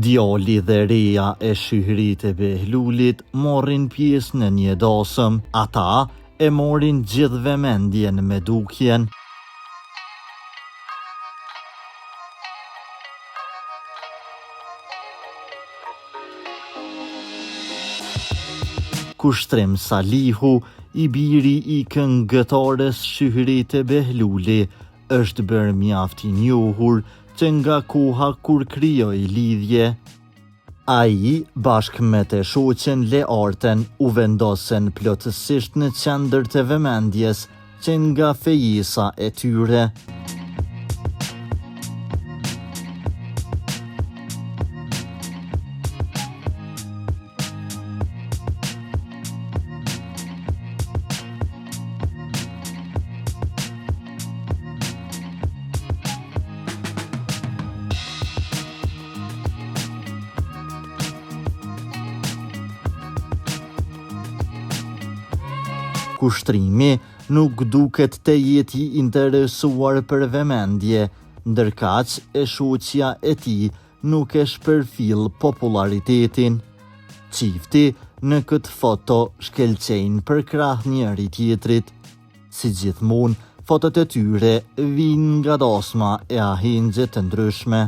Djali dhe reja e Shyhrit e Behlulit morrin pjesë në një dasëm. Ata e morin gjithë vëmendjen me dukjen. Kushtrim Salihu, i biri i këngëtares Shyhrit e Behluli, është bërë mjaft i njohur që nga koha kur krijoi lidhje. Ai, bashkë me të shoqen Learten, u vendosen plotësisht në qendër të vëmendjes që nga fejesa e tyre. Kushtrimi nuk duket të jetë i interesuar për vëmendje, ndërkaq e shoqja e tij nuk e shpërfill popularitetin. Çifti në këtë foto shkelqejnë për krah njëri tjetrit. Si gjithmonë, fotot e tyre vijnë nga dasma e ahengje të ndryshme.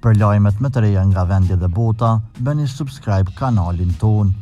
Për lajmet më të reja nga vendi dhe bota, bëni subscribe kanalin ton.